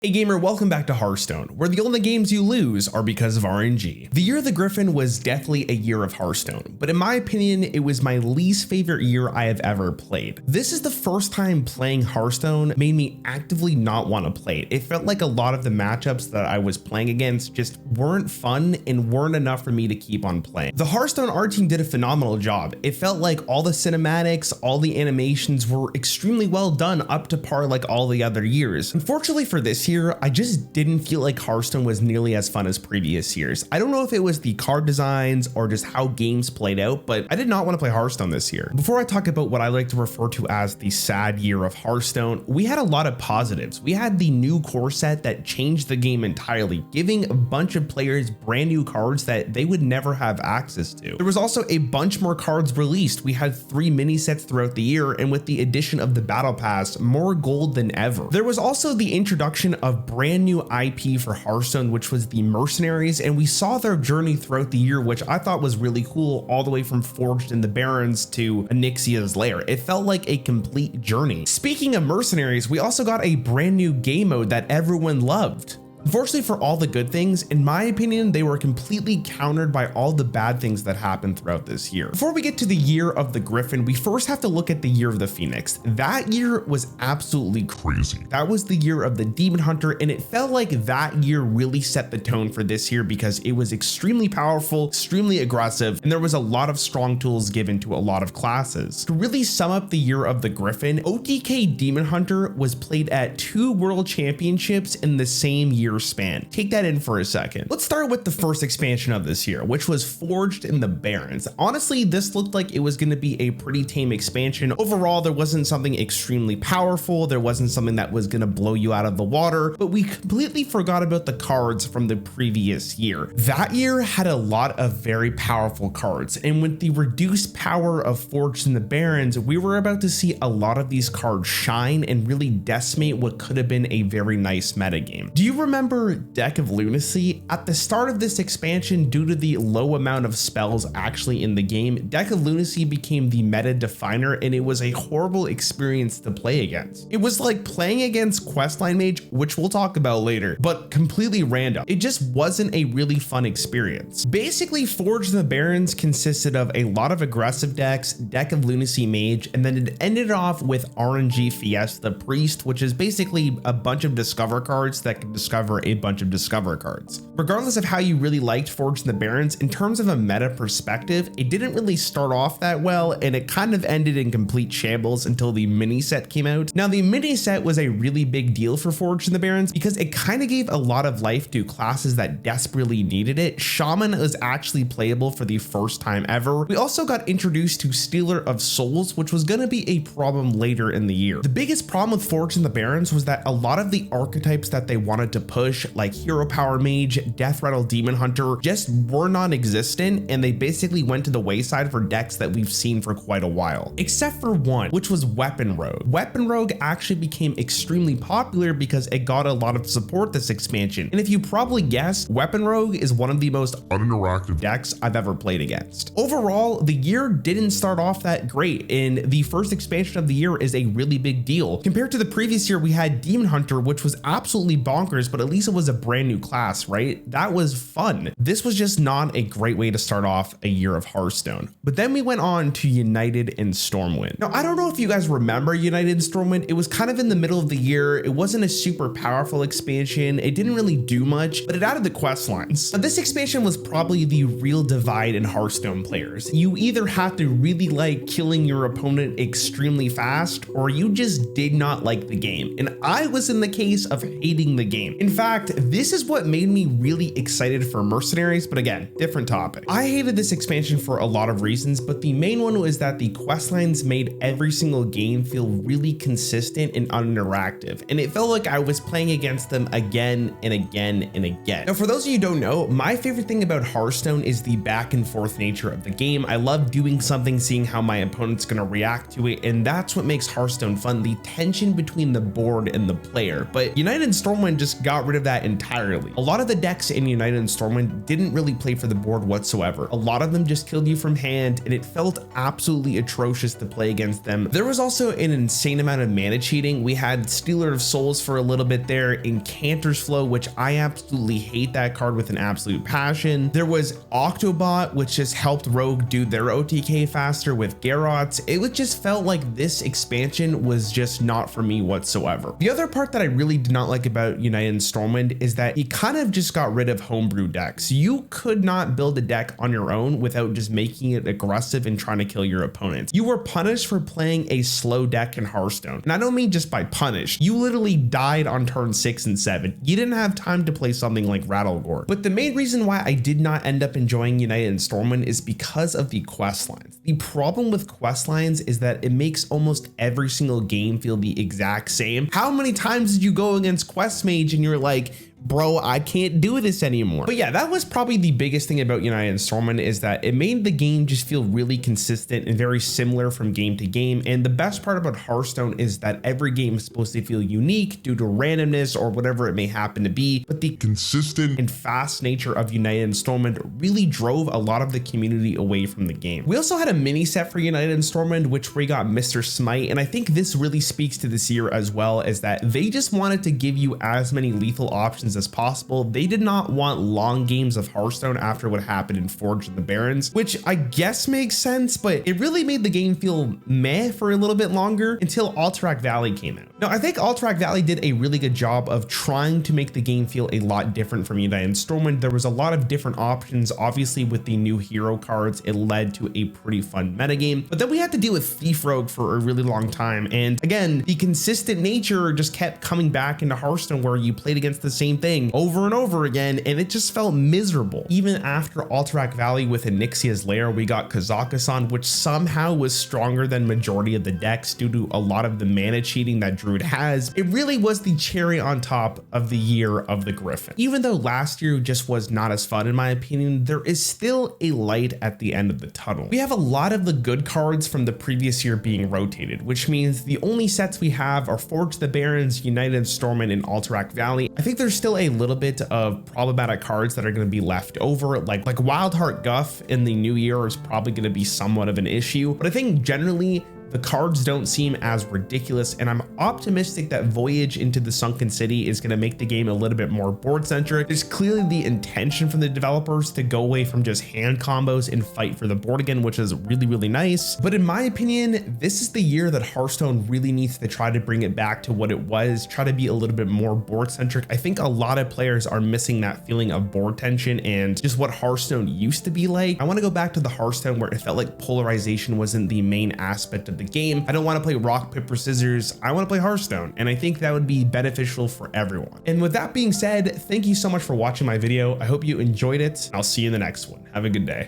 Hey gamer, welcome back to Hearthstone, where the only games you lose are because of RNG. The year of the Griffin was definitely a year of Hearthstone, but in my opinion, it was my least favorite year I have ever played. This is the first time playing Hearthstone made me actively not want to play it. It felt like a lot of the matchups that I was playing against just weren't fun and weren't enough for me to keep on playing. The Hearthstone art team did a phenomenal job. It felt like all the cinematics, all the animations were extremely well done, up to par like all the other years. Unfortunately for this year, I just didn't feel like Hearthstone was nearly as fun as previous years. I don't know if it was the card designs or just how games played out, but I did not want to play Hearthstone this year. Before I talk about what I like to refer to as the sad year of Hearthstone, we had a lot of positives. We had the new core set that changed the game entirely, giving a bunch of players brand new cards that they would never have access to. There was also a bunch more cards released. We had 3 mini sets throughout the year, and with the addition of the battle pass, more gold than ever. There was also the introduction of brand new IP for Hearthstone, which was the mercenaries, and we saw their journey throughout the year, which I thought was really cool, all the way from Forged in the Barrens to Onyxia's Lair. It felt like a complete journey. Speaking of mercenaries, we also got a brand new game mode that everyone loved. Unfortunately for all the good things, in my opinion, they were completely countered by all the bad things that happened throughout this year. Before we get to the year of the Griffin, we first have to look at the year of the Phoenix. That year was absolutely crazy. That was the year of the Demon Hunter, and it felt like that year really set the tone for this year because it was extremely powerful, extremely aggressive, and there was a lot of strong tools given to a lot of classes. To really sum up the year of the Griffin, OTK Demon Hunter was played at 2 world championships in the same year span. Take that in for a second. Let's start with the first expansion of this year, which was Forged in the Barrens. Honestly, this looked like it was going to be a pretty tame expansion. Overall, there wasn't something extremely powerful. There wasn't something that was going to blow you out of the water, but we completely forgot about the cards from the previous year. That year had a lot of very powerful cards, and with the reduced power of Forged in the Barrens, we were about to see a lot of these cards shine and really decimate what could have been a very nice metagame. Do you remember Deck of Lunacy? At the start of this expansion, due to the low amount of spells actually in the game, Deck of Lunacy became the meta definer, and it was a horrible experience to play against. It was like playing against Questline Mage, which we'll talk about later, but completely random. It just wasn't a really fun experience. Basically, Forged in the Barrens consisted of a lot of aggressive decks, Deck of Lunacy Mage, and then it ended off with RNG Fiesta Priest, which is basically a bunch of discover cards that can discover a bunch of discover cards. Regardless of how you really liked Forged in the Barrens, in terms of a meta perspective, it didn't really start off that well, and it kind of ended in complete shambles until the mini set came out. Now, the mini set was a really big deal for Forged in the Barrens because it kind of gave a lot of life to classes that desperately needed it. Shaman was actually playable for the first time ever. We also got introduced to Stealer of Souls, which was going to be a problem later in the year. The biggest problem with Forged in the Barrens was that a lot of the archetypes that they wanted to push, like Hero Power Mage, Death Rattle Demon Hunter, just were non-existent, and they basically went to the wayside for decks that we've seen for quite a while. Except for one, which was Weapon Rogue. Weapon Rogue actually became extremely popular because it got a lot of support this expansion, and if you probably guessed, Weapon Rogue is one of the most uninteractive decks I've ever played against. Overall, the year didn't start off that great, and the first expansion of the year is a really big deal. Compared to the previous year, we had Demon Hunter, which was absolutely bonkers, but at least it was a brand new class, right? That was fun. This was just not a great way to start off a year of Hearthstone. But then we went on to United and Stormwind. Now, I don't know if you guys remember United and Stormwind. It was kind of in the middle of the year. It wasn't a super powerful expansion. It didn't really do much, but it added the quest lines. Now, this expansion was probably the real divide in Hearthstone players. You either had to really like killing your opponent extremely fast, or you just did not like the game. And I was in the case of hating the game. In fact, this is what made me really excited for mercenaries, but again, different topic. I hated this expansion for a lot of reasons, but the main one was that the quest lines made every single game feel really consistent and uninteractive, and it felt like I was playing against them again and again and again. Now, for those of you who don't know, my favorite thing about Hearthstone is the back and forth nature of the game. I love doing something, seeing how my opponent's gonna react to it, and that's what makes Hearthstone fun, the tension between the board and the player. But United and Stormwind just got rid rid of that entirely. A lot of the decks in United and Stormwind didn't really play for the board whatsoever. A lot of them just killed you from hand, and it felt absolutely atrocious to play against them. There was also an insane amount of mana cheating. We had Stealer of Souls for a little bit there, Incanter's Flow, which I absolutely hate that card with an absolute passion. There was Octobot, which just helped Rogue do their OTK faster with Garrots. It just felt like this expansion was just not for me whatsoever. The other part that I really did not like about United and Stormwind is that he kind of just got rid of homebrew decks. You could not build a deck on your own without just making it aggressive and trying to kill your opponents. You were punished for playing a slow deck in Hearthstone. And I don't mean just by punished. You literally died on turn 6 and 7. You didn't have time to play something like Rattlegore. But the main reason why I did not end up enjoying United and Stormwind is because of the quest lines. The problem with quest lines is that it makes almost every single game feel the exact same. How many times did you go against Quest Mage and you're like, bro, I can't do this anymore? But yeah, that was probably the biggest thing about United and Stormwind, is that it made the game just feel really consistent and very similar from game to game. And the best part about Hearthstone is that every game is supposed to feel unique due to randomness or whatever it may happen to be. But the consistent and fast nature of United and Stormwind really drove a lot of the community away from the game. We also had a mini set for United and Stormwind, which we got Mr. Smite. And I think this really speaks to this year as well, is that they just wanted to give you as many lethal options as possible. They did not want long games of Hearthstone after what happened in Forge of the Barrens, which I guess makes sense, but it really made the game feel meh for a little bit longer until Alterac Valley came out. Now, I think Alterac Valley did a really good job of trying to make the game feel a lot different from United and Stormwind. There was a lot of different options. Obviously, with the new hero cards, it led to a pretty fun metagame, but then we had to deal with Thief Rogue for a really long time. And again, the consistent nature just kept coming back into Hearthstone, where you played against the same thing over and over again, and it just felt miserable. Even after Alterac Valley with Onyxia's Lair, we got Kazakusan, which somehow was stronger than majority of the decks due to a lot of the mana cheating that Druid has. It really was the cherry on top of the year of the Gryphon. Even though last year just was not as fun in my opinion, there is still a light at the end of the tunnel. We have a lot of the good cards from the previous year being rotated, which means the only sets we have are Forge the Barrens, United Stormwind, and Alterac Valley. I think there's still a little bit of problematic cards that are going to be left over, like Wildheart Guff in the new year is probably going to be somewhat of an issue, but I think generally the cards don't seem as ridiculous, and I'm optimistic that Voyage into the Sunken City is going to make the game a little bit more board centric. There's clearly the intention from the developers to go away from just hand combos and fight for the board again, which is really, really nice. But in my opinion, this is the year that Hearthstone really needs to try to bring it back to what it was, try to be a little bit more board centric. I think a lot of players are missing that feeling of board tension and just what Hearthstone used to be like. I want to go back to the Hearthstone where it felt like polarization wasn't the main aspect of the game. I don't want to play rock, paper, scissors. I want to play Hearthstone, and I think that would be beneficial for everyone. And with that being said, thank you so much for watching my video. I hope you enjoyed it. I'll see you in the next one. Have a good day.